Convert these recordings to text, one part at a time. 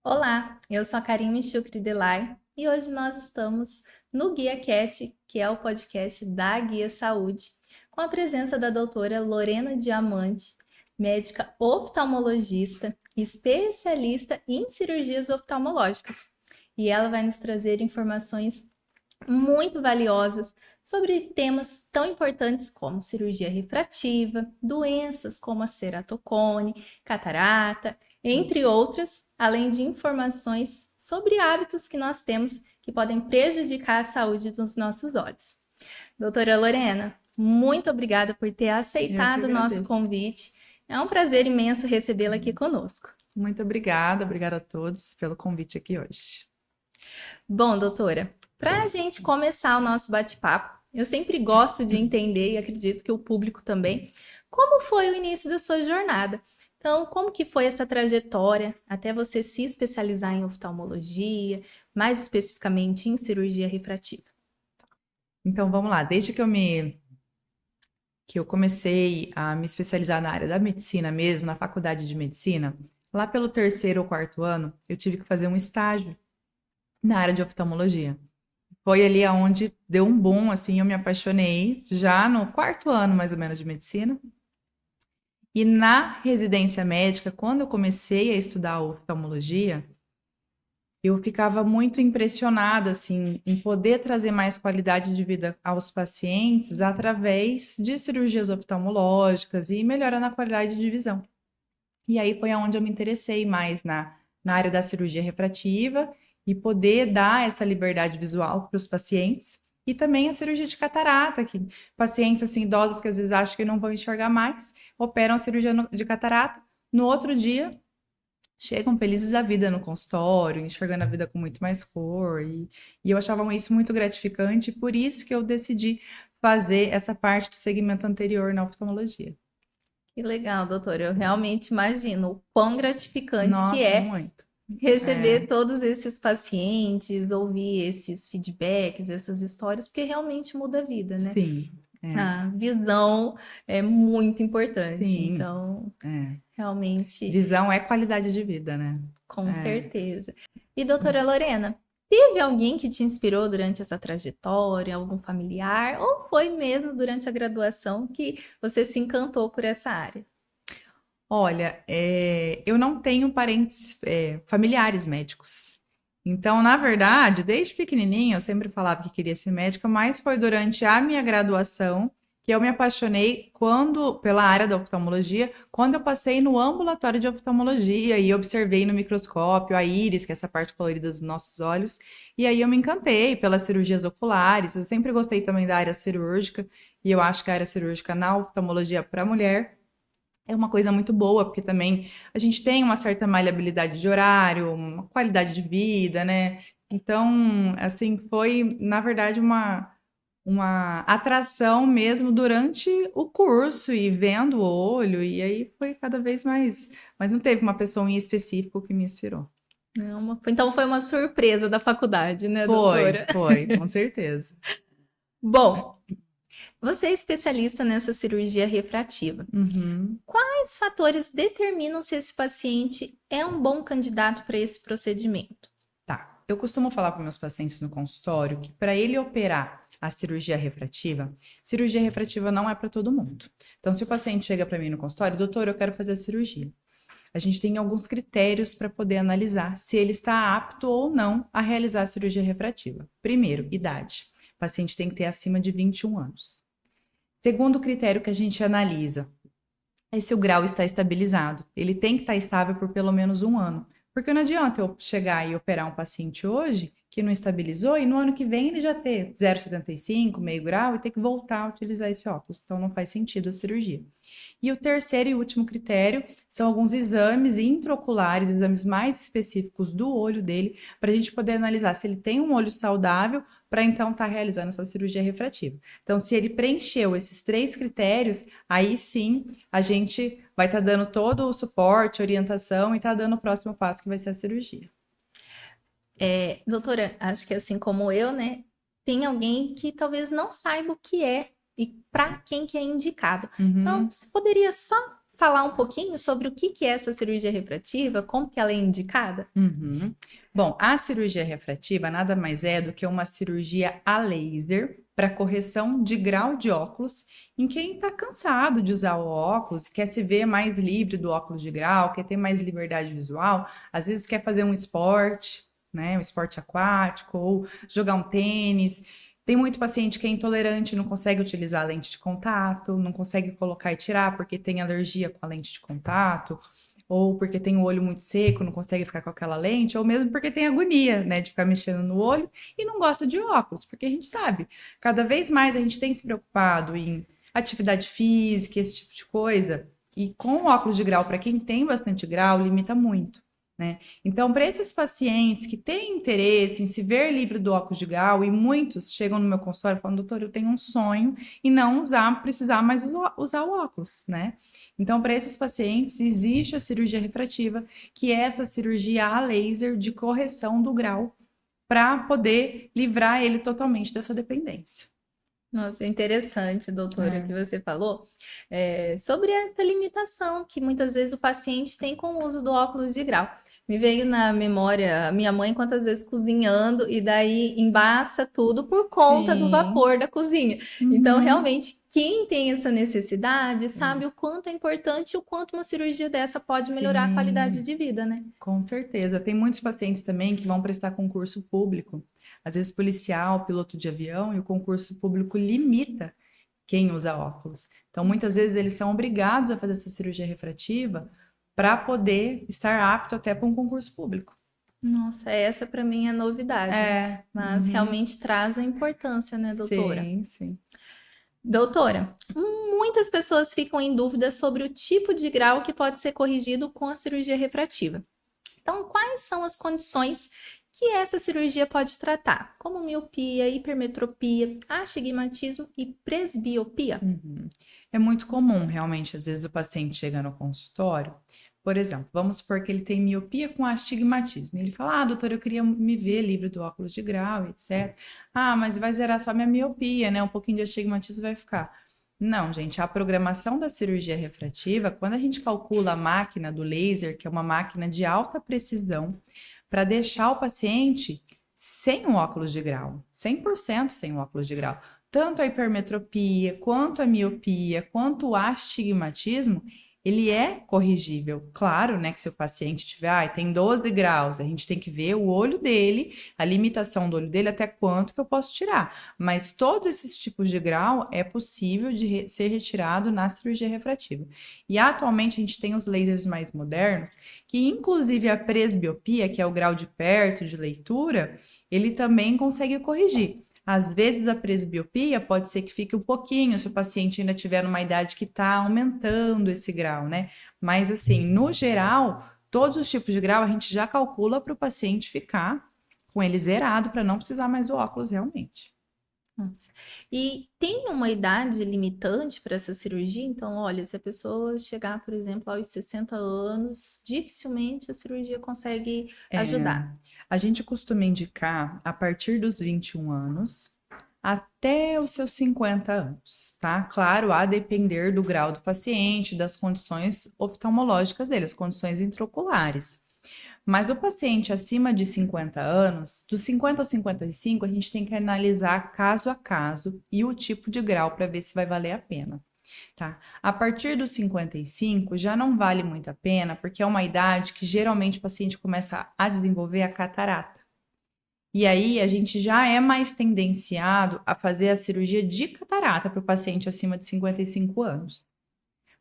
Olá, eu sou a Karine Chucri Delay e hoje nós estamos no Guia Cast, que é o podcast da Guia Saúde, com a presença da doutora Lorena Diamante, médica oftalmologista, especialista em cirurgias oftalmológicas. E ela vai nos trazer informações muito valiosas sobre temas tão importantes como cirurgia refrativa, doenças como a ceratocone, catarata, entre outras, além de informações sobre hábitos que nós temos que podem prejudicar a saúde dos nossos olhos. Doutora Lorena, muito obrigada por ter Eu que aceitado o nosso agradeço. convite. É um prazer imenso recebê-la aqui conosco. Muito obrigada a todos pelo convite aqui hoje. Bom, doutora, para a gente começar o nosso bate-papo, eu sempre gosto de entender e acredito que o público também, como foi o início da sua jornada. Então, como que foi essa trajetória até você se especializar em oftalmologia, mais especificamente em cirurgia refrativa? Então vamos lá, desde que eu comecei a me especializar na área da medicina mesmo, na faculdade de medicina, lá pelo terceiro ou quarto ano, eu tive que fazer um estágio na área de oftalmologia. Foi ali aonde deu um boom, assim, eu me apaixonei já no quarto ano mais ou menos de medicina. E na residência médica, quando eu comecei a estudar oftalmologia, eu ficava muito impressionada, assim, em poder trazer mais qualidade de vida aos pacientes através de cirurgias oftalmológicas e melhorando a qualidade de visão. E aí foi aonde eu me interessei mais na área da cirurgia refrativa e poder dar essa liberdade visual para os pacientes. E também a cirurgia de catarata, que pacientes assim, idosos que às vezes acham que não vão enxergar mais, operam a cirurgia de catarata. No outro dia, chegam felizes da vida no consultório, enxergando a vida com muito mais cor. E eu achava isso muito gratificante, por isso que eu decidi fazer essa parte do segmento anterior na oftalmologia. Que legal, doutora. Eu realmente imagino o quão gratificante que Nossa, é muito. receber É, todos esses pacientes, ouvir esses feedbacks, essas histórias, porque realmente muda a vida, né? sim, é, A visão é muito importante, sim, então, é. realmente, Visão é qualidade de vida, né? com É. certeza. E doutora Lorena, teve alguém que te inspirou durante essa trajetória, algum familiar, ou foi mesmo durante a graduação que você se encantou por essa área? Olha, eu não tenho parentes, familiares médicos. Então, na verdade, desde pequenininha, eu sempre falava que queria ser médica, mas foi durante a minha graduação que eu me apaixonei pela área da oftalmologia, quando eu passei no ambulatório de oftalmologia e observei no microscópio a íris, que é essa parte colorida dos nossos olhos, e aí eu me encantei pelas cirurgias oculares. Eu sempre gostei também da área cirúrgica, e eu acho que a área cirúrgica na oftalmologia para mulher é uma coisa muito boa, porque também a gente tem uma certa maleabilidade de horário, uma qualidade de vida, né? Então, assim, foi, na verdade, uma atração mesmo durante o curso e vendo o olho, e aí foi cada vez mais. Mas não teve uma pessoa em específico que me inspirou. Então foi uma surpresa da faculdade, né, doutora? Foi, com certeza. Bom, você é especialista nessa cirurgia refrativa. Uhum. Quais fatores determinam se esse paciente é um bom candidato para esse procedimento? Tá. Eu costumo falar para meus pacientes no consultório que para ele operar a cirurgia refrativa não é para todo mundo. Então, se o paciente chega para mim no consultório, doutor, eu quero fazer a cirurgia. A gente tem alguns critérios para poder analisar se ele está apto ou não a realizar a cirurgia refrativa. Primeiro, idade. O paciente tem que ter acima de 21 anos. Segundo critério que a gente analisa é se o grau está estabilizado. Ele tem que estar estável por pelo menos um ano. Porque não adianta eu chegar e operar um paciente hoje que não estabilizou e no ano que vem ele já ter 0,75, meio grau e ter que voltar a utilizar esse óculos. Então não faz sentido a cirurgia. E o terceiro e último critério são alguns exames intraoculares, exames mais específicos do olho dele, para a gente poder analisar se ele tem um olho saudável para então estar realizando essa cirurgia refrativa. Então, se ele preencheu esses três critérios, aí sim a gente vai estar dando todo o suporte, orientação e dando o próximo passo que vai ser a cirurgia. Doutora, acho que assim como eu, né, tem alguém que talvez não saiba o que é e para quem que é indicado. Então, Uhum. você poderia só falar um pouquinho sobre o que é essa cirurgia refrativa, como que ela é indicada? Uhum. Bom, a cirurgia refrativa nada mais é do que uma cirurgia a laser para correção de grau de óculos em quem está cansado de usar o óculos, quer se ver mais livre do óculos de grau, quer ter mais liberdade visual, às vezes quer fazer um esporte, né, um esporte aquático ou jogar um tênis. Tem muito paciente que é intolerante, não consegue utilizar a lente de contato, não consegue colocar e tirar porque tem alergia com a lente de contato, ou porque tem o olho muito seco, não consegue ficar com aquela lente, ou mesmo porque tem agonia, né, de ficar mexendo no olho e não gosta de óculos, porque a gente sabe, cada vez mais a gente tem se preocupado em atividade física, esse tipo de coisa, e com o óculos de grau, para quem tem bastante grau, limita muito. Né? Então, para esses pacientes que têm interesse em se ver livre do óculos de grau, e muitos chegam no meu consultório falando, doutor, eu tenho um sonho e não precisar mais usar o óculos, né? Então, para esses pacientes, existe a cirurgia refrativa, que é essa cirurgia a laser de correção do grau, para poder livrar ele totalmente dessa dependência. Nossa, é interessante, doutora, o que É. você falou, sobre essa limitação que muitas vezes o paciente tem com o uso do óculos de grau. Me veio na memória a minha mãe quantas vezes cozinhando e daí embaça tudo por conta do Sim. vapor da cozinha. Então, Uhum. realmente, quem tem essa necessidade Sim. sabe o quanto é importante e o quanto uma cirurgia dessa pode melhorar a qualidade Sim. de vida, né? Com certeza. Tem muitos pacientes também que vão prestar concurso público, às vezes policial, piloto de avião, e o concurso público limita quem usa óculos. Então, muitas vezes eles são obrigados a fazer essa cirurgia refrativa para poder estar apto até para um concurso público. Nossa, essa para mim é novidade, É. mas Uhum. realmente traz a importância, né, doutora? Sim, sim. Doutora, muitas pessoas ficam em dúvida sobre o tipo de grau que pode ser corrigido com a cirurgia refrativa. Então, quais são as condições que essa cirurgia pode tratar, como miopia, hipermetropia, astigmatismo e presbiopia? Uhum. É muito comum, realmente, às vezes o paciente chega no consultório, por exemplo, vamos supor que ele tem miopia com astigmatismo. Ele fala, doutor, eu queria me ver livre do óculos de grau, etc. Ah, mas vai zerar só minha miopia, né? Um pouquinho de astigmatismo vai ficar. Não, gente, a programação da cirurgia refrativa, quando a gente calcula a máquina do laser, que é uma máquina de alta precisão, para deixar o paciente sem o óculos de grau, 100% sem o óculos de grau. Tanto a hipermetropia, quanto a miopia, quanto o astigmatismo, ele é corrigível. Claro, né, que se o paciente tiver, tem 12 graus, a gente tem que ver o olho dele, a limitação do olho dele, até quanto que eu posso tirar. Mas todos esses tipos de grau é possível de ser retirado na cirurgia refrativa. E atualmente a gente tem os lasers mais modernos, que inclusive a presbiopia, que é o grau de perto de leitura, ele também consegue corrigir. Às vezes a presbiopia pode ser que fique um pouquinho, se o paciente ainda tiver numa idade que está aumentando esse grau, né? Mas assim, no geral, todos os tipos de grau a gente já calcula para o paciente ficar com ele zerado para não precisar mais do óculos realmente. Nossa. E tem uma idade limitante para essa cirurgia? Então, olha, se a pessoa chegar, por exemplo, aos 60 anos, dificilmente a cirurgia consegue É, ajudar. a gente costuma indicar a partir dos 21 anos até os seus 50 anos, tá? Claro, a depender do grau do paciente, das condições oftalmológicas dele, as condições intraoculares. Mas o paciente acima de 50 anos, dos 50 aos 55, a gente tem que analisar caso a caso e o tipo de grau para ver se vai valer a pena. Tá? A partir dos 55 já não vale muito a pena, porque é uma idade que geralmente o paciente começa a desenvolver a catarata. E aí a gente já é mais tendenciado a fazer a cirurgia de catarata para o paciente acima de 55 anos.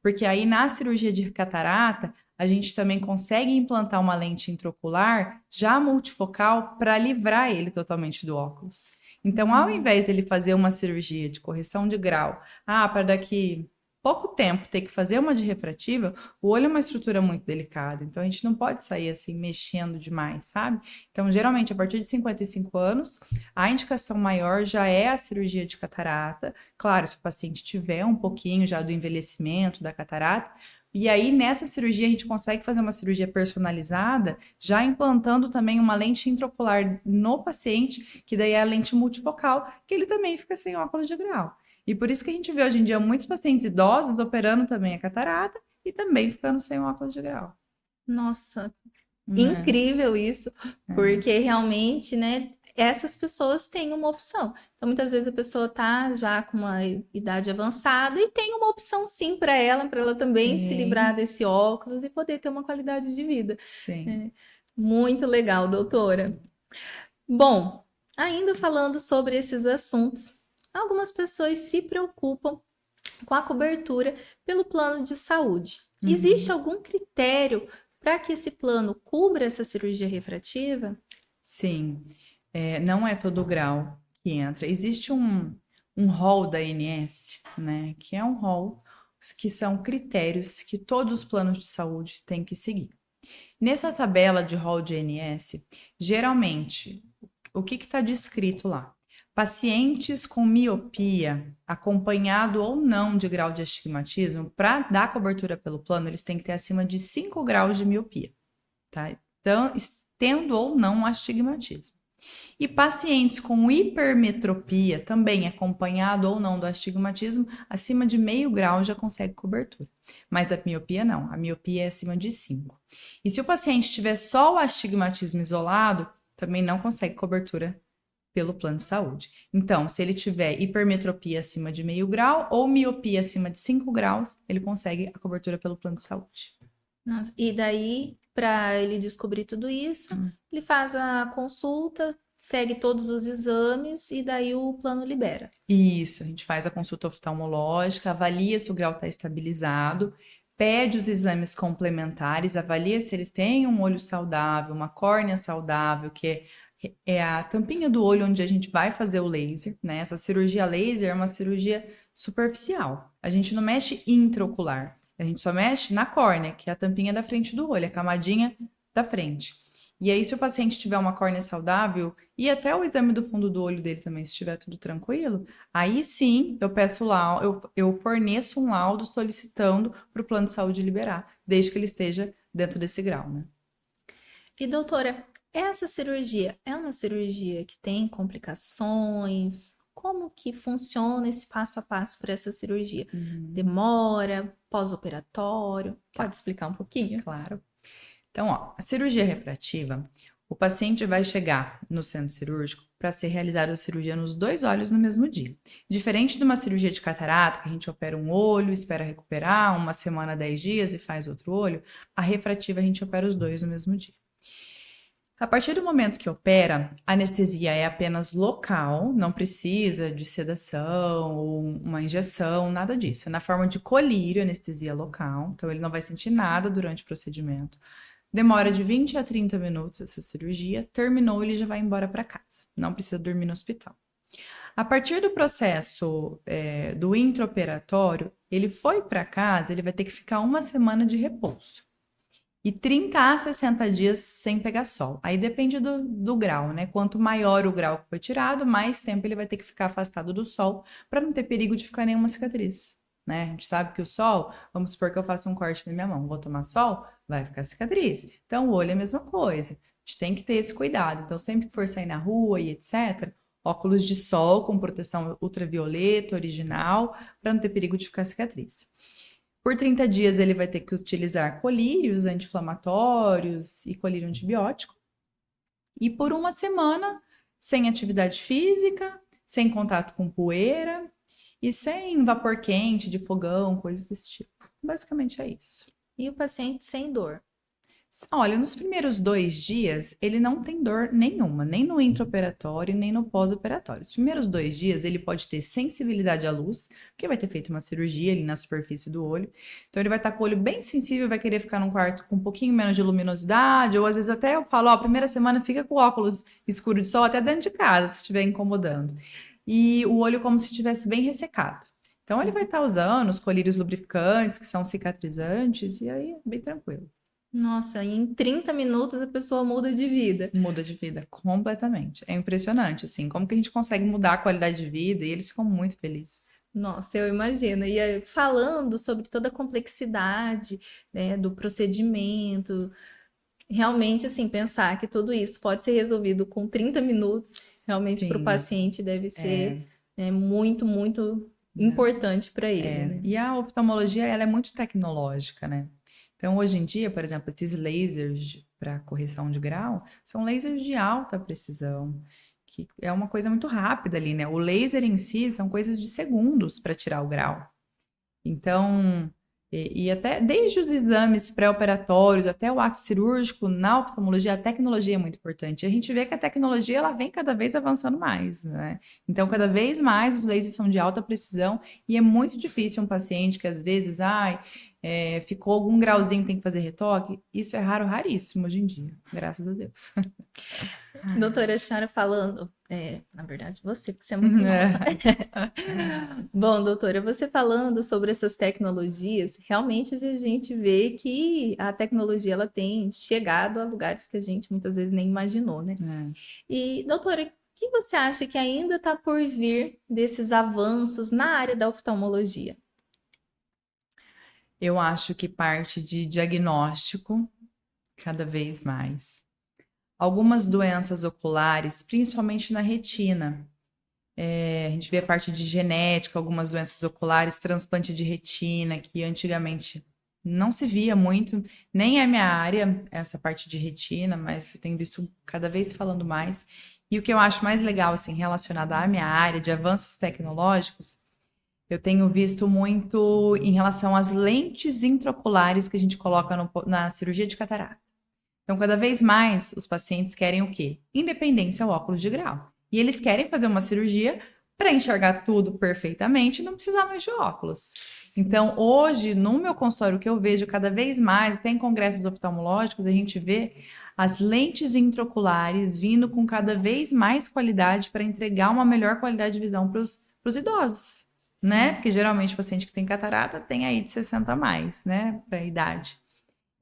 Porque aí na cirurgia de catarata, a gente também consegue implantar uma lente intraocular já multifocal para livrar ele totalmente do óculos. Então, ao Hum. invés dele fazer uma cirurgia de correção de grau, para daqui pouco tempo ter que fazer uma de refrativa, o olho é uma estrutura muito delicada, então a gente não pode sair assim mexendo demais, sabe? Então, geralmente, a partir de 55 anos, a indicação maior já é a cirurgia de catarata. Claro, se o paciente tiver um pouquinho já do envelhecimento da catarata, e aí nessa cirurgia a gente consegue fazer uma cirurgia personalizada, já implantando também uma lente intraocular no paciente, que daí é a lente multifocal, que ele também fica sem óculos de grau. E por isso que a gente vê hoje em dia muitos pacientes idosos operando também a catarata e também ficando sem o óculos de grau. Nossa, Né? incrível isso, É, porque realmente, né, essas pessoas têm uma opção. Então, muitas vezes a pessoa tá já com uma idade avançada e tem uma opção sim para ela também se livrar sim, desse óculos e poder ter uma qualidade de vida. sim. É, muito legal, doutora. Bom, ainda falando sobre esses assuntos, algumas pessoas se preocupam com a cobertura pelo plano de saúde. Existe Uhum. algum critério para que esse plano cubra essa cirurgia refrativa? Sim, não é todo grau que entra. Existe um rol da ANS, né, que é um rol que são critérios que todos os planos de saúde têm que seguir. Nessa tabela de rol de ANS, geralmente, o que está descrito lá? Pacientes com miopia, acompanhado ou não de grau de astigmatismo, para dar cobertura pelo plano, eles têm que ter acima de 5 graus de miopia, tá? Então, tendo ou não astigmatismo. E pacientes com hipermetropia, também acompanhado ou não do astigmatismo, acima de meio grau já consegue cobertura. Mas a miopia não, a miopia é acima de 5. E se o paciente tiver só o astigmatismo isolado, também não consegue cobertura pelo plano de saúde. Então, se ele tiver hipermetropia acima de meio grau ou miopia acima de 5 graus, ele consegue a cobertura pelo plano de saúde. Nossa, e daí, para ele descobrir tudo isso, ele faz a consulta, segue todos os exames e daí o plano libera. Isso, a gente faz a consulta oftalmológica, avalia se o grau está estabilizado, pede os exames complementares, avalia se ele tem um olho saudável, uma córnea saudável, que é a tampinha do olho onde a gente vai fazer o laser, né? Essa cirurgia laser é uma cirurgia superficial. A gente não mexe intraocular, a gente só mexe na córnea, que é a tampinha da frente do olho, a camadinha da frente. E aí, se o paciente tiver uma córnea saudável, e até o exame do fundo do olho dele também, se estiver tudo tranquilo, aí sim eu peço lá, eu forneço um laudo solicitando para o plano de saúde liberar, desde que ele esteja dentro desse grau, né? E doutora, essa cirurgia é uma cirurgia que tem complicações? Como que funciona esse passo a passo para essa cirurgia? Uhum, Demora, pós-operatório? Pode tá, explicar um pouquinho? claro. Então, ó, a cirurgia refrativa, o paciente vai chegar no centro cirúrgico para ser realizada a cirurgia nos dois olhos no mesmo dia. Diferente de uma cirurgia de catarata, que a gente opera um olho, espera recuperar, uma semana, 10 dias e faz outro olho, a refrativa a gente opera os dois no mesmo dia. A partir do momento que opera, a anestesia é apenas local, não precisa de sedação ou uma injeção, nada disso. É na forma de colírio, anestesia local, então ele não vai sentir nada durante o procedimento. Demora de 20 a 30 minutos essa cirurgia, terminou, ele já vai embora para casa, não precisa dormir no hospital. A partir do processo do intraoperatório, ele foi para casa, ele vai ter que ficar uma semana de repouso e 30 a 60 dias sem pegar sol. Aí depende do grau, né? Quanto maior o grau que foi tirado, mais tempo ele vai ter que ficar afastado do sol para não ter perigo de ficar nenhuma cicatriz. Né? A gente sabe que o sol, vamos supor que eu faça um corte na minha mão, vou tomar sol, vai ficar cicatriz. Então, o olho é a mesma coisa. A gente tem que ter esse cuidado. Então, sempre que for sair na rua e etc., óculos de sol com proteção ultravioleta original, para não ter perigo de ficar cicatriz. Por 30 dias ele vai ter que utilizar colírios anti-inflamatórios e colírio antibiótico. E por uma semana, sem atividade física, sem contato com poeira e sem vapor quente de fogão, coisas desse tipo. Basicamente é isso. E o paciente sem dor? Olha, nos primeiros 2 dias, ele não tem dor nenhuma, nem no intraoperatório, nem no pós-operatório. Os primeiros 2 dias, ele pode ter sensibilidade à luz, porque vai ter feito uma cirurgia ali na superfície do olho. Então, ele vai estar com o olho bem sensível, vai querer ficar num quarto com um pouquinho menos de luminosidade, ou às vezes até eu falo, ó, primeira semana fica com óculos escuro de sol até dentro de casa, se estiver incomodando. E o olho como se estivesse bem ressecado. Então, ele vai estar usando os colírios lubrificantes, que são cicatrizantes, e aí, bem tranquilo. Nossa, em 30 minutos a pessoa muda de vida. Muda de vida completamente. É impressionante, assim, como que a gente consegue mudar a qualidade de vida e eles ficam muito felizes. Nossa, eu imagino. E aí, falando sobre toda a complexidade, né, do procedimento, realmente, assim, pensar que tudo isso pode ser resolvido com 30 minutos, realmente para o Sim, paciente deve ser, é, né, muito, muito. importante para ele, né? E a oftalmologia, ela é muito tecnológica, né? Então, hoje em dia, por exemplo, esses lasers para correção de grau são lasers de alta precisão, que é uma coisa muito rápida ali, né? O laser em si são coisas de segundos para tirar o grau. Então, e até desde os exames pré-operatórios até o ato cirúrgico, na oftalmologia, a tecnologia é muito importante. A gente vê que a tecnologia ela vem cada vez avançando mais, né? Então, cada vez mais os lasers são de alta precisão e é muito difícil um paciente que às vezes, ficou algum grauzinho, tem que fazer retoque. Isso é raro, raríssimo hoje em dia, graças a Deus. Doutora, a senhora falando, na verdade, você, porque você é muito nova. Bom, doutora, você falando sobre essas tecnologias, realmente a gente vê que a tecnologia ela tem chegado a lugares que a gente muitas vezes nem imaginou, né? E, doutora, o que você acha que ainda está por vir desses avanços na área da oftalmologia? Eu acho que parte de diagnóstico cada vez mais. Algumas doenças oculares, principalmente na retina. A gente vê a parte de genética, algumas doenças oculares, transplante de retina, que antigamente não se via muito, nem é minha área, essa parte de retina, mas eu tenho visto cada vez falando mais. E o que eu acho mais legal, assim, relacionado à minha área de avanços tecnológicos, eu tenho visto muito em relação às lentes intraoculares que a gente coloca na cirurgia de catarata. Então, cada vez mais os pacientes querem o quê? Independência ao óculos de grau. E eles querem fazer uma cirurgia para enxergar tudo perfeitamente e não precisar mais de óculos. Então, hoje, no meu consultório, o que eu vejo cada vez mais, até em congressos oftalmológicos, a gente vê as lentes intraoculares vindo com cada vez mais qualidade para entregar uma melhor qualidade de visão para os idosos, né? Porque geralmente o paciente que tem catarata tem aí de 60 a mais, né? Para a idade.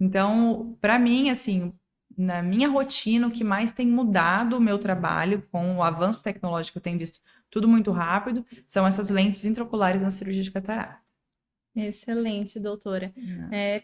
Então, para mim, assim, na minha rotina, o que mais tem mudado o meu trabalho com o avanço tecnológico, eu tenho visto tudo muito rápido, são essas lentes intraoculares na cirurgia de catarata. Excelente, doutora.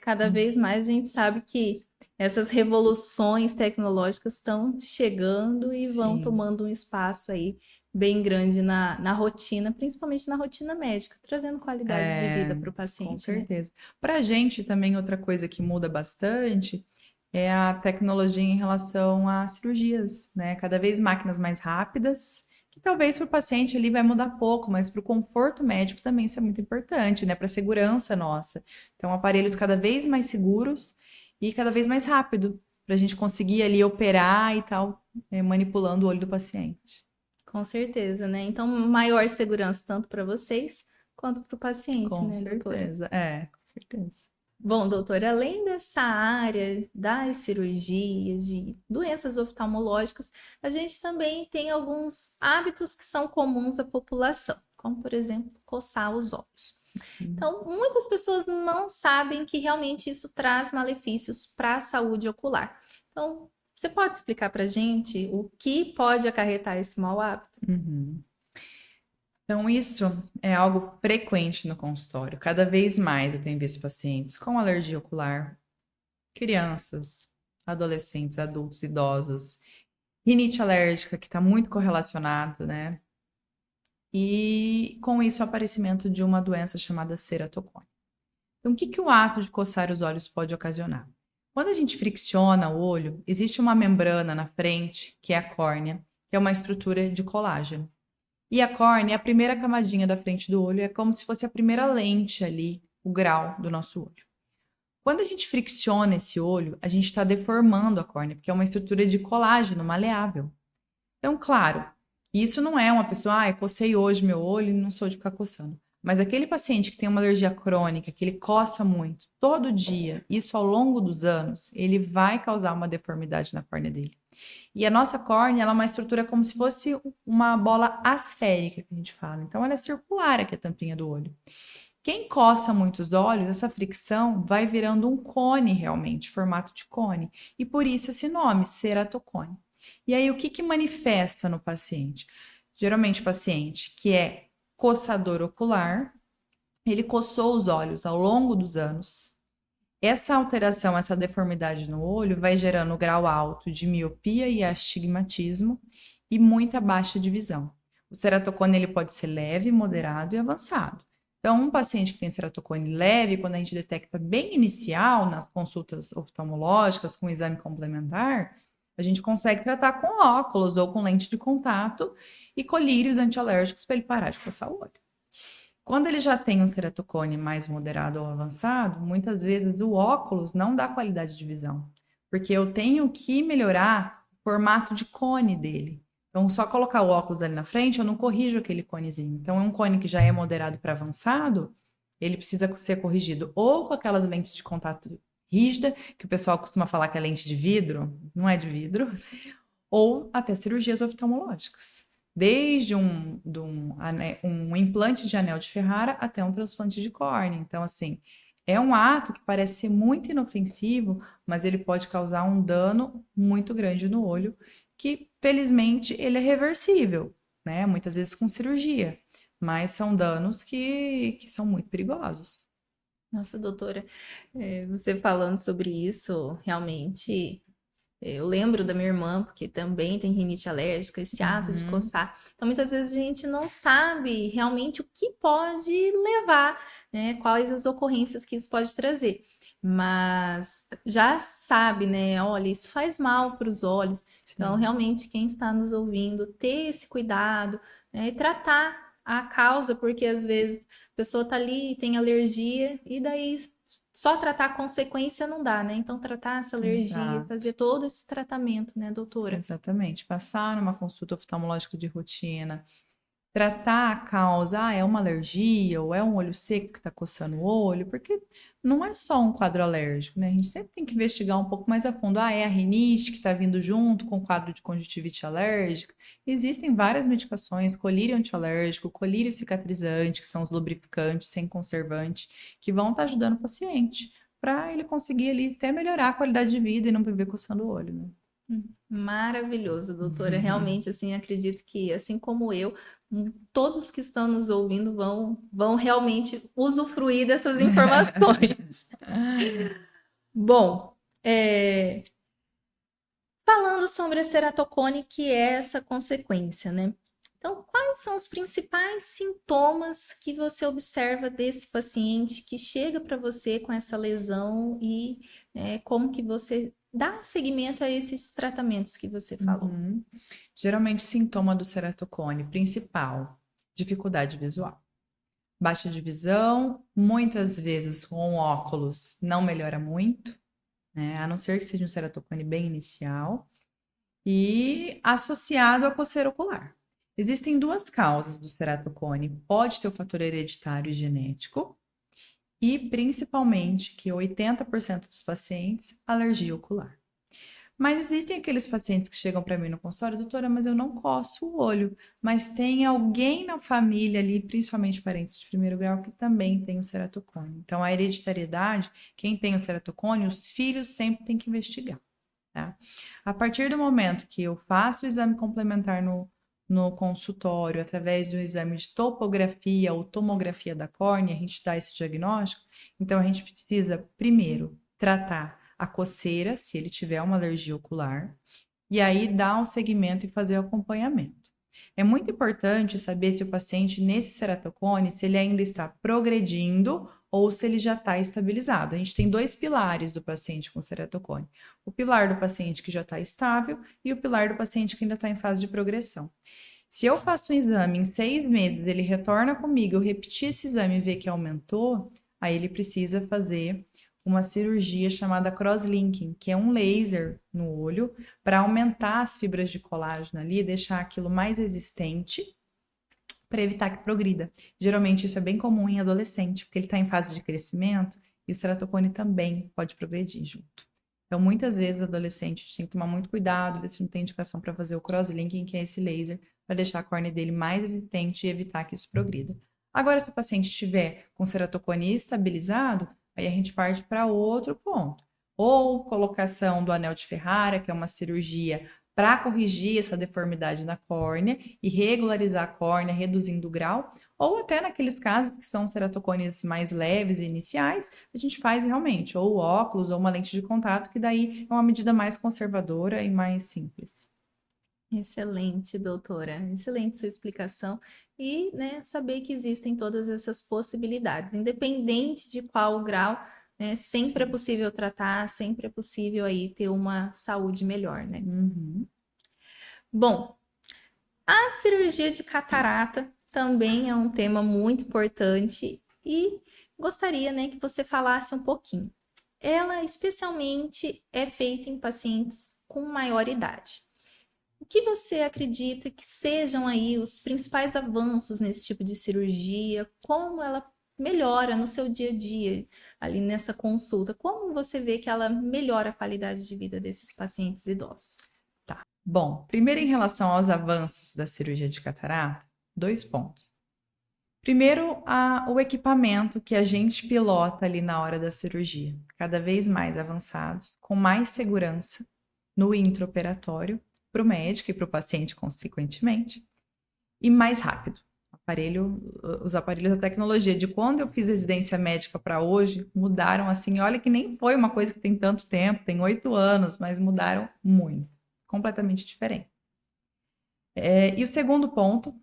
Cada vez mais a gente sabe que essas revoluções tecnológicas estão chegando e vão Sim. tomando um espaço aí bem grande na rotina, principalmente na rotina médica, trazendo qualidade de vida para o paciente. Com né? certeza. Para a gente também, outra coisa que muda bastante é a tecnologia em relação a cirurgias, né? Cada vez máquinas mais rápidas, que talvez para o paciente ali vai mudar pouco, mas para o conforto médico também isso é muito importante, né? Para a segurança nossa. Então, aparelhos cada vez mais seguros e cada vez mais rápido, para a gente conseguir ali operar e tal, manipulando o olho do paciente. Com certeza, né? Então, maior segurança tanto para vocês quanto para o paciente, Com né, doutora? certeza, com certeza. Bom, doutora, além dessa área das cirurgias, de doenças oftalmológicas, a gente também tem alguns hábitos que são comuns à população, como, por exemplo, coçar os olhos. Então, muitas pessoas não sabem que realmente isso traz malefícios para a saúde ocular. Então, você pode explicar para a gente o que pode acarretar esse mau hábito? Então, isso é algo frequente no consultório. Cada vez mais eu tenho visto pacientes com alergia ocular, crianças, adolescentes, adultos, idosos, rinite alérgica, que está muito correlacionado, né? E com isso, o aparecimento de uma doença chamada ceratocone. Então, o que o ato de coçar os olhos pode ocasionar? Quando a gente fricciona o olho, existe uma membrana na frente, que é a córnea, que é uma estrutura de colágeno. E a córnea é a primeira camadinha da frente do olho, é como se fosse a primeira lente ali, o grau do nosso olho. Quando a gente fricciona esse olho, a gente está deformando a córnea, porque é uma estrutura de colágeno maleável. Então, claro, isso não é uma pessoa, eu cocei hoje meu olho e não sou de ficar coçando. Mas aquele paciente que tem uma alergia crônica, que ele coça muito, todo dia, isso ao longo dos anos, ele vai causar uma deformidade na córnea dele. E a nossa córnea, ela é uma estrutura como se fosse uma bola asférica, que a gente fala. Então, ela é circular aqui, a tampinha do olho. Quem coça muito os olhos, essa fricção vai virando um cone realmente, formato de cone. E por isso esse nome, ceratocone. E aí, o que manifesta no paciente? Geralmente, o paciente que é coçador ocular, ele coçou os olhos ao longo dos anos. Essa alteração, essa deformidade no olho vai gerando grau alto de miopia e astigmatismo e muita baixa de visão. O ceratocone ele pode ser leve, moderado e avançado. Então, um paciente que tem ceratocone leve, quando a gente detecta bem inicial, nas consultas oftalmológicas, com exame complementar, a gente consegue tratar com óculos ou com lente de contato e colírios antialérgicos para ele parar de coçar o olho. Quando ele já tem um ceratocone mais moderado ou avançado, muitas vezes o óculos não dá qualidade de visão, porque eu tenho que melhorar o formato de cone dele. Então, só colocar o óculos ali na frente, eu não corrijo aquele conezinho. Então, é um cone que já é moderado para avançado, ele precisa ser corrigido ou com aquelas lentes de contato rígida, que o pessoal costuma falar que é lente de vidro, não é de vidro, ou até cirurgias oftalmológicas. Desde um implante de anel de Ferrara até um transplante de córnea. Então, assim, é um ato que parece ser muito inofensivo, mas ele pode causar um dano muito grande no olho, que felizmente ele é reversível, né? Muitas vezes com cirurgia, mas são danos que são muito perigosos. Nossa, doutora, você falando sobre isso, realmente. Eu lembro da minha irmã, porque também tem rinite alérgica, esse ato de Uhum, coçar. Então, muitas vezes a gente não sabe realmente o que pode levar, né? Quais as ocorrências que isso pode trazer. Mas já sabe, né? Olha, isso faz mal para os olhos. Então, sim, realmente, quem está nos ouvindo, ter esse cuidado, né? E tratar a causa, porque às vezes a pessoa tá ali, tem alergia, e daí só tratar a consequência não dá, né? Então, tratar essa alergia, exato. fazer todo esse tratamento, né, doutora? Exatamente. Passar numa consulta oftalmológica de rotina, tratar a causa, é uma alergia ou é um olho seco que está coçando o olho, porque não é só um quadro alérgico, né? A gente sempre tem que investigar um pouco mais a fundo. É a rinite que está vindo junto com o quadro de conjuntivite alérgica. Existem várias medicações, colírio antialérgico, colírio cicatrizante, que são os lubrificantes sem conservante, que vão estar ajudando o paciente para ele conseguir ali até melhorar a qualidade de vida e não viver coçando o olho, né? Maravilhoso, doutora. Realmente, assim, acredito que, assim como eu, todos que estão nos ouvindo vão realmente usufruir dessas informações. Bom, falando sobre a ceratocone, que é essa consequência, né? Então, quais são os principais sintomas que você observa desse paciente que chega para você com essa lesão e como que você dá seguimento a esses tratamentos que você falou? Uhum. Geralmente, sintoma do ceratocone principal, dificuldade visual. Baixa de visão, muitas vezes com óculos não melhora muito, né? A não ser que seja um ceratocone bem inicial e associado à coceira ocular. Existem duas causas do ceratocone. Pode ter o fator hereditário e genético e, principalmente, que 80% dos pacientes, alergia ocular. Mas existem aqueles pacientes que chegam para mim no consultório, doutora, mas eu não coço o olho, mas tem alguém na família ali, principalmente parentes de primeiro grau, que também tem o ceratocone. Então, a hereditariedade, quem tem o ceratocone, os filhos sempre têm que investigar, tá? A partir do momento que eu faço o exame complementar no consultório, através do exame de topografia ou tomografia da córnea, a gente dá esse diagnóstico, então a gente precisa, primeiro, tratar a coceira, se ele tiver uma alergia ocular, e aí dar um segmento e fazer o acompanhamento. É muito importante saber se o paciente, nesse ceratocone, se ele ainda está progredindo ou se ele já está estabilizado. A gente tem dois pilares do paciente com ceratocone. O pilar do paciente que já está estável e o pilar do paciente que ainda está em fase de progressão. Se eu faço um exame em 6 meses, ele retorna comigo, eu repetir esse exame e ver que aumentou, aí ele precisa fazer uma cirurgia chamada crosslinking, que é um laser no olho para aumentar as fibras de colágeno ali, deixar aquilo mais resistente para evitar que progrida. Geralmente isso é bem comum em adolescente, porque ele está em fase de crescimento e o ceratocone também pode progredir junto. Então, muitas vezes, adolescente, a gente tem que tomar muito cuidado, ver se não tem indicação para fazer o crosslinking, que é esse laser, para deixar a córnea dele mais resistente e evitar que isso progrida. Agora, se o paciente estiver com ceratocone estabilizado, aí a gente parte para outro ponto. Ou colocação do anel de Ferrara, que é uma cirurgia para corrigir essa deformidade na córnea e regularizar a córnea, reduzindo o grau, ou até naqueles casos que são ceratocones mais leves e iniciais, a gente faz realmente ou óculos ou uma lente de contato, que daí é uma medida mais conservadora e mais simples. Excelente, doutora. Excelente sua explicação. E, né, saber que existem todas essas possibilidades, independente de qual grau, né, sempre é Sim. possível tratar, sempre é possível aí ter uma saúde melhor, né? Uhum. Bom, a cirurgia de catarata também é um tema muito importante e gostaria, né, que você falasse um pouquinho. Ela especialmente é feita em pacientes com maior idade. O que você acredita que sejam aí os principais avanços nesse tipo de cirurgia? Como ela melhora no seu dia a dia, ali nessa consulta? Como você vê que ela melhora a qualidade de vida desses pacientes idosos? Tá. Bom, primeiro em relação aos avanços da cirurgia de catarata, 2 pontos. Primeiro, o equipamento que a gente pilota ali na hora da cirurgia, cada vez mais avançados, com mais segurança no intraoperatório, para o médico e para o paciente, consequentemente, e mais rápido. Os aparelhos da tecnologia de quando eu fiz residência médica para hoje mudaram assim. Olha que nem foi uma coisa que tem tanto tempo, tem 8 anos, mas mudaram muito, completamente diferente. E o segundo ponto,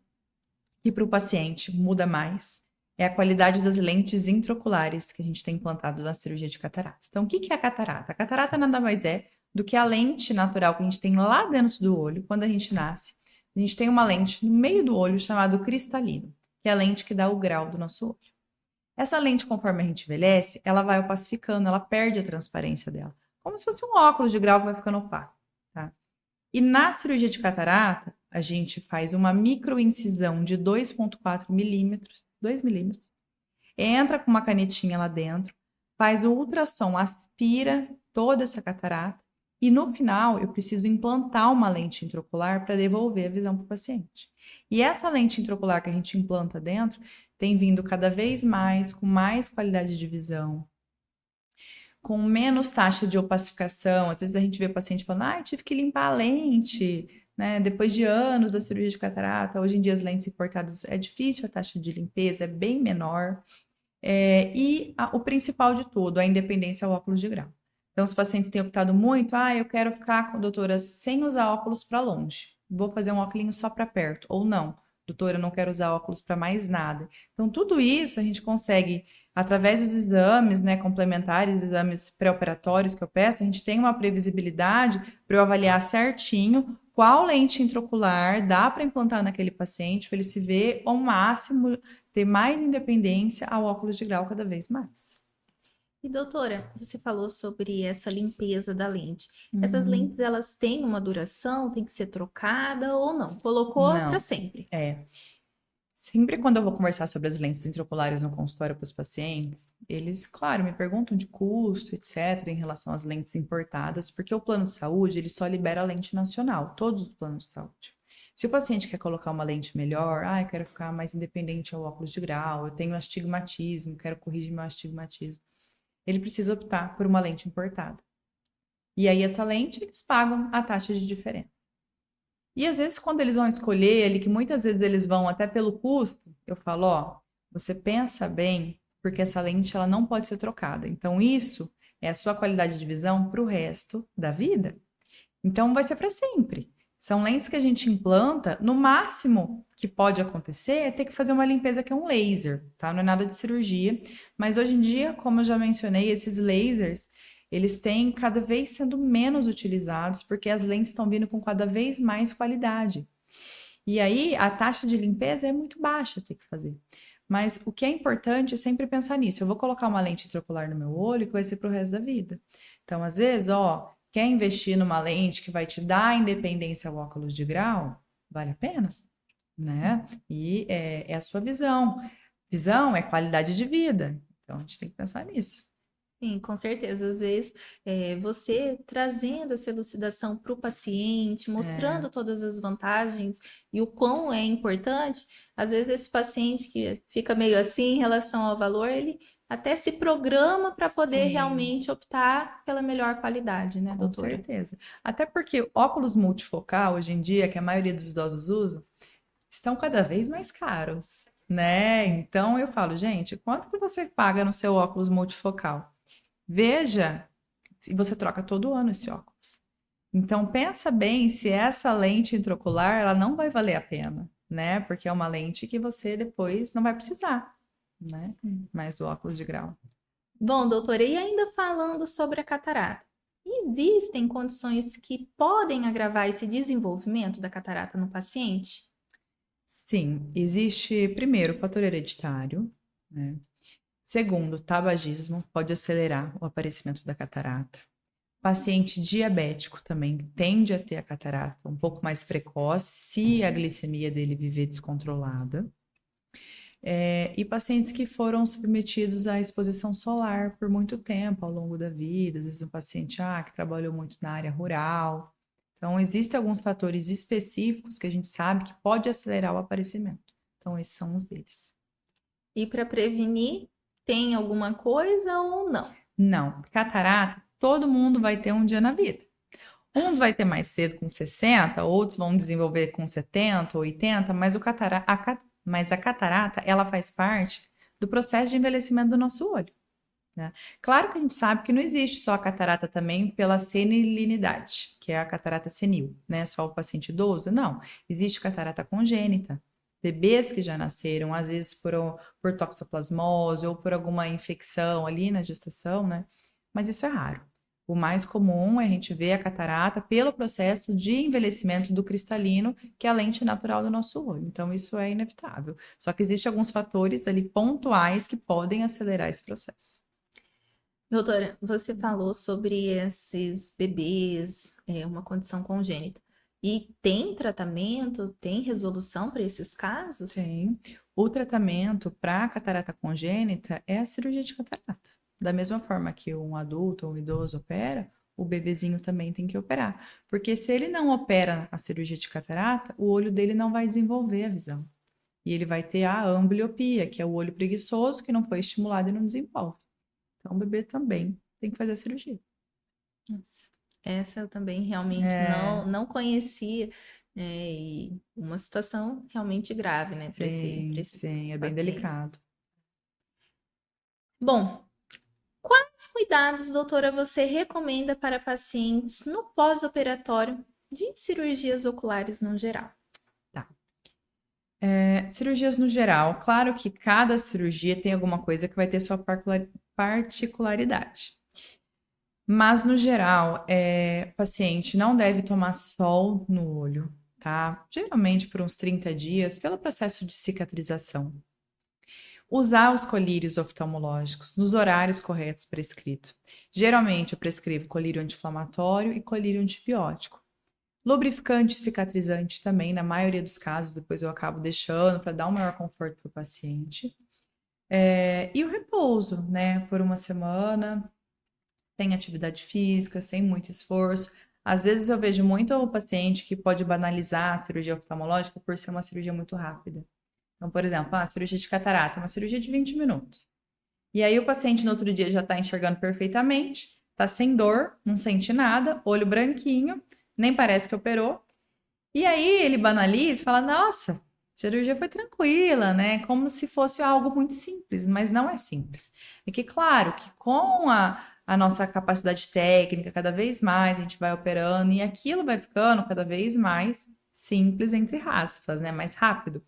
que para o paciente muda mais, é a qualidade das lentes intraoculares que a gente tem implantado na cirurgia de catarata. Então, o que é a catarata? A catarata nada mais é do que a lente natural que a gente tem lá dentro do olho quando a gente nasce. A gente tem uma lente no meio do olho chamada cristalino, que é a lente que dá o grau do nosso olho. Essa lente, conforme a gente envelhece, ela vai opacificando, ela perde a transparência dela, como se fosse um óculos de grau que vai ficando opaco, tá? E na cirurgia de catarata, a gente faz uma microincisão de 2,4 milímetros, 2 milímetros, entra com uma canetinha lá dentro, faz o ultrassom, aspira toda essa catarata e no final eu preciso implantar uma lente intraocular para devolver a visão para o paciente. E essa lente intraocular que a gente implanta dentro tem vindo cada vez mais, com mais qualidade de visão, com menos taxa de opacificação. Às vezes a gente vê paciente falando, tive que limpar a lente, né? Depois de anos da cirurgia de catarata, hoje em dia as lentes importadas é difícil, a taxa de limpeza é bem menor. O principal de tudo, a independência ao óculos de grau. Então, os pacientes têm optado muito, eu quero ficar com a doutora sem usar óculos para longe, vou fazer um óculos só para perto, ou não, doutora, eu não quero usar óculos para mais nada. Então, tudo isso a gente consegue, através dos exames, né, complementares, exames pré-operatórios que eu peço, a gente tem uma previsibilidade para eu avaliar certinho qual lente intraocular dá para implantar naquele paciente, para ele se ver ao máximo, ter mais independência ao óculos de grau cada vez mais. E doutora, você falou sobre essa limpeza da lente. Essas lentes, Uhum. elas têm uma duração, tem que ser trocada ou não? Colocou para Não, sempre. sempre quando eu vou conversar sobre as lentes intraoculares no consultório para os pacientes, eles, claro, me perguntam de custo, etc., em relação às lentes importadas, porque o plano de saúde, ele só libera a lente nacional, todos os planos de saúde. Se o paciente quer colocar uma lente melhor, eu quero ficar mais independente ao óculos de grau, eu tenho astigmatismo, quero corrigir meu astigmatismo, ele precisa optar por uma lente importada. E aí, essa lente, eles pagam a taxa de diferença. E às vezes, quando eles vão escolher ele, que muitas vezes eles vão até pelo custo, eu falo, você pensa bem, porque essa lente ela não pode ser trocada. Então, isso é a sua qualidade de visão para o resto da vida. Então, vai ser para sempre. São lentes que a gente implanta, no máximo que pode acontecer é ter que fazer uma limpeza que é um laser, tá? Não é nada de cirurgia, mas hoje em dia, como eu já mencionei, esses lasers, eles têm cada vez sendo menos utilizados porque as lentes estão vindo com cada vez mais qualidade. E aí a taxa de limpeza é muito baixa ter que fazer. Mas o que é importante é sempre pensar nisso. Eu vou colocar uma lente intraocular no meu olho que vai ser para o resto da vida. Então, às vezes, quer investir numa lente que vai te dar independência ao óculos de grau? Vale a pena, né? E é a sua visão. Visão é qualidade de vida. Então, a gente tem que pensar nisso. Sim, com certeza. Às vezes, você trazendo essa elucidação para o paciente, É, mostrando todas as vantagens e o quão é importante, às vezes esse paciente que fica meio assim em relação ao valor, ele até se programa para poder sim. realmente optar pela melhor qualidade, né, Com doutora? certeza. Até porque óculos multifocal, hoje em dia, que a maioria dos idosos usa, estão cada vez mais caros, né? Então eu falo, gente, quanto que você paga no seu óculos multifocal? Veja se você troca todo ano esse óculos. Então, pensa bem se essa lente intraocular, ela não vai valer a pena, né? Porque é uma lente que você depois não vai precisar, né? Mais do óculos de grau. Bom, doutora, e ainda falando sobre a catarata, existem condições que podem agravar esse desenvolvimento da catarata no paciente? Sim, existe, primeiro, o fator hereditário, né? Segundo, o tabagismo pode acelerar o aparecimento da catarata. Paciente diabético também tende a ter a catarata um pouco mais precoce, se a glicemia dele viver descontrolada. E pacientes que foram submetidos à exposição solar por muito tempo ao longo da vida, às vezes um paciente que trabalhou muito na área rural. Então, existem alguns fatores específicos que a gente sabe que pode acelerar o aparecimento. Então, esses são os deles. E para prevenir, tem alguma coisa ou não? Não, catarata, todo mundo vai ter um dia na vida. Uns vai ter mais cedo com 60, outros vão desenvolver com 70, 80, mas a catarata, ela faz parte do processo de envelhecimento do nosso olho, né? Claro que a gente sabe que não existe só a catarata também pela senilinidade, que é a catarata senil, né? Só o paciente idoso, não. Existe catarata congênita. Bebês que já nasceram, às vezes por toxoplasmose ou por alguma infecção ali na gestação, né? Mas isso é raro. O mais comum é a gente ver a catarata pelo processo de envelhecimento do cristalino, que é a lente natural do nosso olho. Então, isso é inevitável. Só que existem alguns fatores ali pontuais que podem acelerar esse processo. Doutora, você falou sobre esses bebês, uma condição congênita. E tem tratamento, tem resolução para esses casos? Tem. O tratamento para catarata congênita é a cirurgia de catarata. Da mesma forma que um adulto ou um idoso opera, o bebezinho também tem que operar. Porque se ele não opera a cirurgia de catarata, o olho dele não vai desenvolver a visão. E ele vai ter a ambliopia, que é o olho preguiçoso que não foi estimulado e não desenvolve. Então, o bebê também tem que fazer a cirurgia. Nossa, essa eu também realmente É, não conhecia, e uma situação realmente grave, né, para sim, esses sim, é bem pacientes. delicado. Bom, quais cuidados, doutora, você recomenda para pacientes no pós-operatório de cirurgias oculares no geral? Tá. Cirurgias no geral, claro que cada cirurgia tem alguma coisa que vai ter sua particularidade. Mas, no geral, o paciente não deve tomar sol no olho, tá? Geralmente por uns 30 dias, pelo processo de cicatrização. Usar os colírios oftalmológicos nos horários corretos prescritos. Geralmente eu prescrevo colírio anti-inflamatório e colírio antibiótico. Lubrificante e cicatrizante também, na maioria dos casos, depois eu acabo deixando para dar um maior conforto para o paciente. E o repouso, né? Por uma semana, sem atividade física, sem muito esforço. Às vezes eu vejo muito o paciente que pode banalizar a cirurgia oftalmológica por ser uma cirurgia muito rápida. Então, por exemplo, a cirurgia de catarata, é uma cirurgia de 20 minutos. E aí o paciente no outro dia já está enxergando perfeitamente, está sem dor, não sente nada, olho branquinho, nem parece que operou. E aí ele banaliza e fala: Nossa, a cirurgia foi tranquila, né? Como se fosse algo muito simples, mas não é simples. É que, claro, que com a nossa capacidade técnica, cada vez mais a gente vai operando e aquilo vai ficando cada vez mais simples, entre aspas, né? Mais rápido.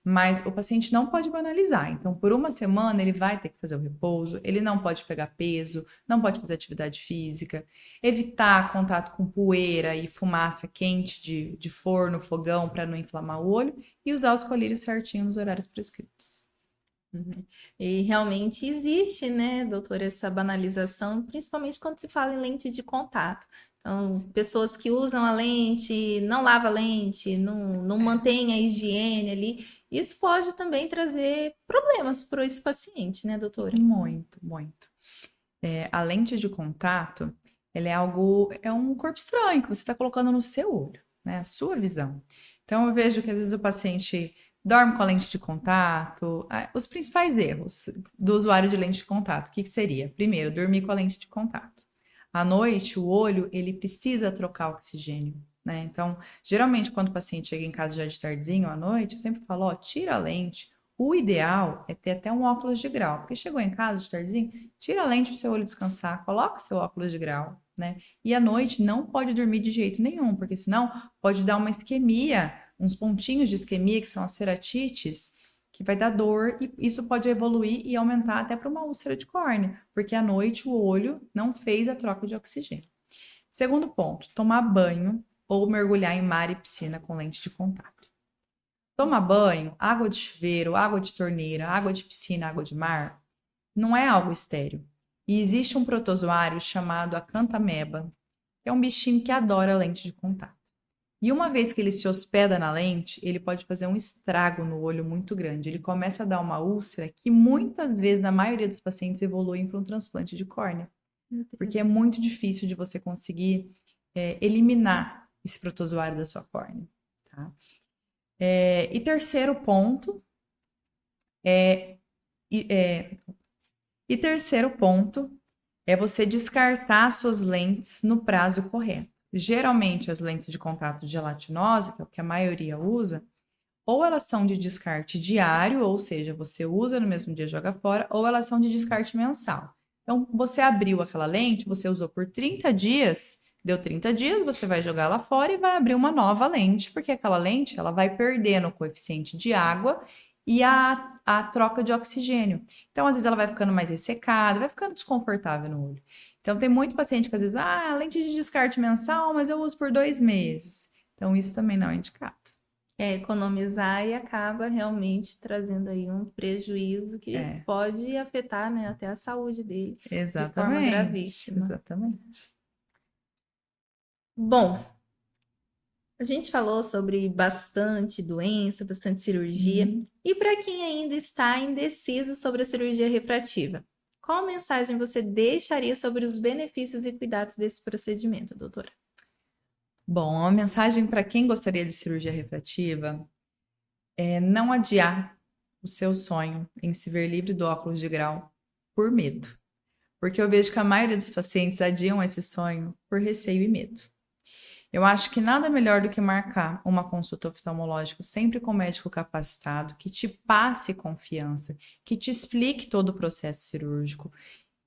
Mas o paciente não pode banalizar. Então, por uma semana, ele vai ter que fazer o repouso, ele não pode pegar peso, não pode fazer atividade física, evitar contato com poeira e fumaça quente de forno, fogão, para não inflamar o olho, e usar os colírios certinho nos horários prescritos. Uhum. E realmente existe, né, doutora, essa banalização, principalmente quando se fala em lente de contato. Então, pessoas que usam a lente, não lava a lente, não mantém a higiene ali, isso pode também trazer problemas para esse paciente, né, doutora? Muito, muito. A lente de contato, ela é um corpo estranho que você está colocando no seu olho, né? A sua visão. Então, eu vejo que às vezes o paciente dorme com a lente de contato. Os principais erros do usuário de lente de contato, o que seria? Primeiro, dormir com a lente de contato. À noite, o olho, ele precisa trocar oxigênio, né? Então, geralmente, quando o paciente chega em casa já de tardezinho à noite, eu sempre falo, ó, tira a lente. O ideal é ter até um óculos de grau, porque chegou em casa de tardezinho, tira a lente para o seu olho descansar, coloca o seu óculos de grau, né? E à noite não pode dormir de jeito nenhum, porque senão pode dar uma isquemia, uns pontinhos de isquemia, que são as ceratites, que vai dar dor, e isso pode evoluir e aumentar até para uma úlcera de córnea, porque à noite o olho não fez a troca de oxigênio. Segundo ponto, tomar banho ou mergulhar em mar e piscina com lente de contato. Tomar banho, água de chuveiro, água de torneira, água de piscina, água de mar, não é algo estéril. E existe um protozoário chamado acantameba, que é um bichinho que adora lente de contato. E uma vez que ele se hospeda na lente, ele pode fazer um estrago no olho muito grande. Ele começa a dar uma úlcera que muitas vezes, na maioria dos pacientes, evoluem para um transplante de córnea. Porque é muito difícil de você conseguir eliminar esse protozoário da sua córnea. Tá? E terceiro ponto é você descartar suas lentes no prazo correto. Geralmente, as lentes de contato gelatinosa, que é o que a maioria usa, ou elas são de descarte diário, ou seja, você usa no mesmo dia e joga fora, ou elas são de descarte mensal. Então, você abriu aquela lente, você usou por 30 dias, deu 30 dias, você vai jogar ela fora e vai abrir uma nova lente, porque aquela lente ela vai perdendo o coeficiente de água e a troca de oxigênio. Então, às vezes, ela vai ficando mais ressecada, vai ficando desconfortável no olho. Então, tem muito paciente que às vezes, lente de descarte mensal, mas eu uso por 2 meses. Então, isso também não é indicado. Economizar e acaba realmente trazendo aí um prejuízo que pode afetar, né, até a saúde dele de forma gravíssima. Exatamente. Bom, a gente falou sobre bastante doença, bastante cirurgia. E para quem ainda está indeciso sobre a cirurgia refrativa, qual mensagem você deixaria sobre os benefícios e cuidados desse procedimento, doutora? Bom, uma mensagem para quem gostaria de cirurgia refrativa é não adiar o seu sonho em se ver livre do óculos de grau por medo. Porque eu vejo que a maioria dos pacientes adiam esse sonho por receio e medo. Eu acho que nada melhor do que marcar uma consulta oftalmológica sempre com um médico capacitado, que te passe confiança, que te explique todo o processo cirúrgico,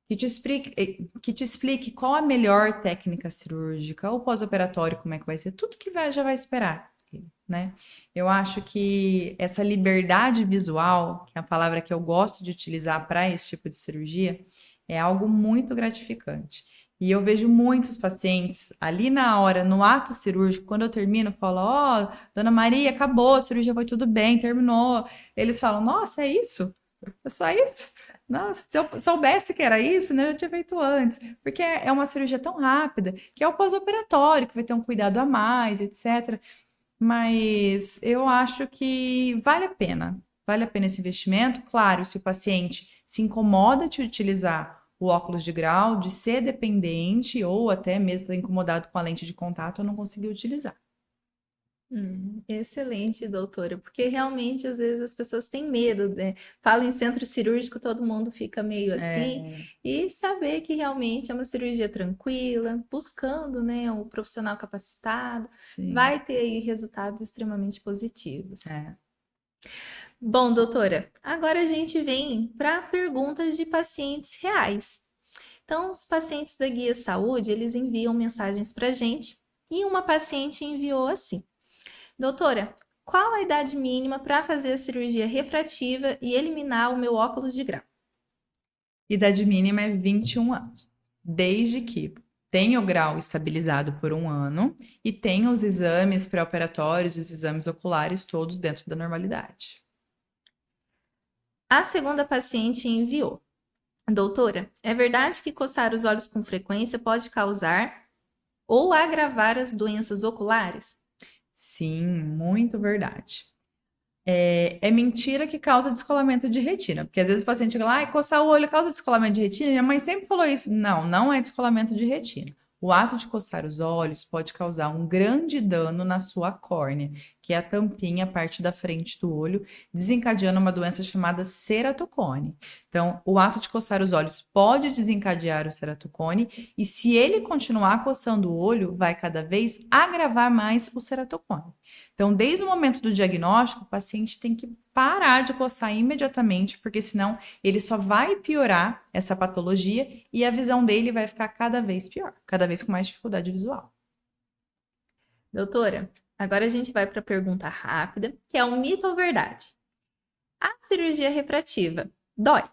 que te explique qual a melhor técnica cirúrgica, ou pós-operatório, como é que vai ser, tudo que já vai esperar, né? Eu acho que essa liberdade visual, que é a palavra que eu gosto de utilizar para esse tipo de cirurgia, é algo muito gratificante. E eu vejo muitos pacientes ali na hora, no ato cirúrgico, quando eu termino, falo, dona Maria, acabou, a cirurgia foi tudo bem, terminou. Eles falam, nossa, é isso? É só isso? Nossa, se eu soubesse que era isso, né, eu já tinha feito antes. Porque é uma cirurgia tão rápida, que é o pós-operatório, que vai ter um cuidado a mais, etc. Mas eu acho que vale a pena. Vale a pena esse investimento. Claro, se o paciente se incomoda de utilizar o óculos de grau, de ser dependente ou até mesmo estar incomodado com a lente de contato, eu não consegui utilizar. Excelente, doutora, porque realmente às vezes as pessoas têm medo, né? Fala em centro cirúrgico, todo mundo fica meio assim, e saber que realmente é uma cirurgia tranquila, buscando, né, um profissional capacitado, vai ter aí resultados extremamente positivos. Bom, doutora, agora a gente vem para perguntas de pacientes reais. Então, os pacientes da Guia Saúde, eles enviam mensagens para a gente, e uma paciente enviou assim: doutora, qual a idade mínima para fazer a cirurgia refrativa e eliminar o meu óculos de grau? Idade mínima é 21 anos, desde que tenha o grau estabilizado por 1 ano e tenha os exames pré-operatórios, os exames oculares todos dentro da normalidade. A segunda paciente enviou: doutora, é verdade que coçar os olhos com frequência pode causar ou agravar as doenças oculares? Sim, muito verdade. É mentira que causa descolamento de retina, porque às vezes o paciente chega lá, coçar o olho causa descolamento de retina. Minha mãe sempre falou isso. Não, não é descolamento de retina. O ato de coçar os olhos pode causar um grande dano na sua córnea, que é a tampinha, a parte da frente do olho, desencadeando uma doença chamada ceratocone. Então, o ato de coçar os olhos pode desencadear o ceratocone, e se ele continuar coçando o olho, vai cada vez agravar mais o ceratocone. Então, desde o momento do diagnóstico, o paciente tem que parar de coçar imediatamente, porque senão ele só vai piorar essa patologia e a visão dele vai ficar cada vez pior, cada vez com mais dificuldade visual. Doutora, agora a gente vai para a pergunta rápida, que é um mito ou verdade? A cirurgia refrativa dói?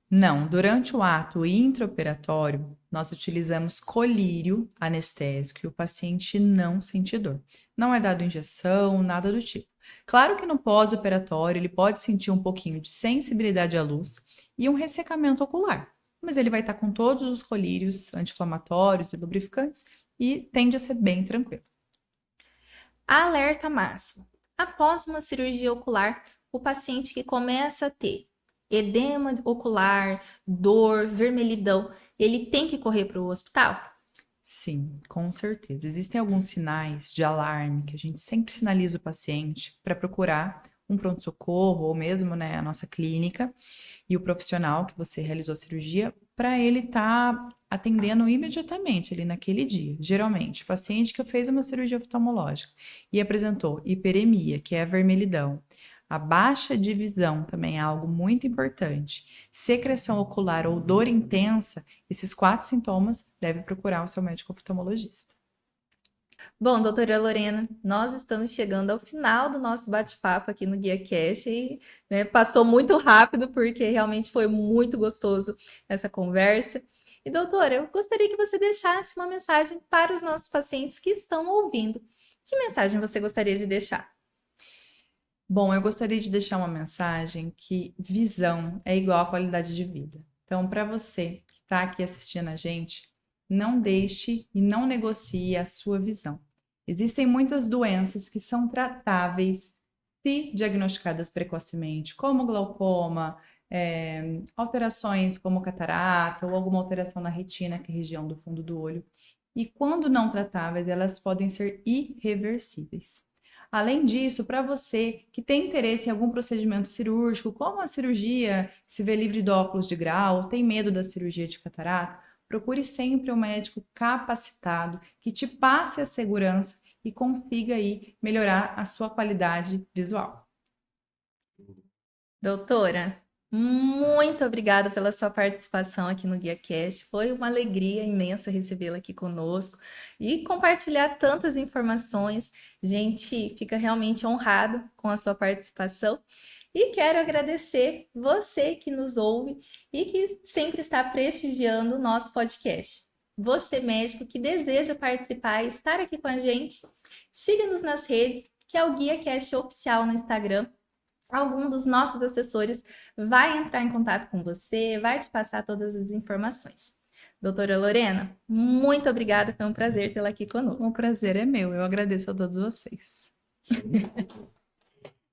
Não, durante o ato intraoperatório, nós utilizamos colírio anestésico e o paciente não sente dor. Não é dado injeção, nada do tipo. Claro que no pós-operatório ele pode sentir um pouquinho de sensibilidade à luz e um ressecamento ocular, mas ele vai estar com todos os colírios anti-inflamatórios e lubrificantes e tende a ser bem tranquilo. Alerta máximo. Após uma cirurgia ocular, o paciente que começa a ter edema ocular, dor, vermelhidão, ele tem que correr para o hospital? Sim, com certeza. Existem alguns sinais de alarme que a gente sempre sinaliza o paciente para procurar um pronto-socorro ou mesmo, né, a nossa clínica e o profissional que você realizou a cirurgia para ele estar atendendo imediatamente ali naquele dia. Geralmente, paciente que fez uma cirurgia oftalmológica e apresentou hiperemia, que é a vermelhidão, a baixa de visão também é algo muito importante. Secreção ocular ou dor intensa, esses 4 sintomas, deve procurar o seu médico oftalmologista. Bom, doutora Lorena, nós estamos chegando ao final do nosso bate-papo aqui no Guia Cash e, né, passou muito rápido porque realmente foi muito gostoso essa conversa. E doutora, eu gostaria que você deixasse uma mensagem para os nossos pacientes que estão ouvindo. Que mensagem você gostaria de deixar? Bom, eu gostaria de deixar uma mensagem que visão é igual a qualidade de vida. Então, para você que está aqui assistindo a gente, não deixe e não negocie a sua visão. Existem muitas doenças que são tratáveis se diagnosticadas precocemente, como glaucoma, alterações como catarata ou alguma alteração na retina, que é a região do fundo do olho. E quando não tratáveis, elas podem ser irreversíveis. Além disso, para você que tem interesse em algum procedimento cirúrgico, como a cirurgia, se vê livre de óculos de grau, ou tem medo da cirurgia de catarata, procure sempre um médico capacitado que te passe a segurança e consiga aí melhorar a sua qualidade visual. Doutora, muito obrigada pela sua participação aqui no GuiaCast. Foi uma alegria imensa recebê-la aqui conosco e compartilhar tantas informações. A gente fica realmente honrado com a sua participação. E quero agradecer você que nos ouve e que sempre está prestigiando o nosso podcast. Você, médico, que deseja participar e estar aqui com a gente, siga-nos nas redes, que é o GuiaCast Oficial no Instagram. Algum dos nossos assessores vai entrar em contato com você, vai te passar todas as informações. Doutora Lorena, muito obrigada, foi um prazer tê-la aqui conosco. O prazer é meu, eu agradeço a todos vocês.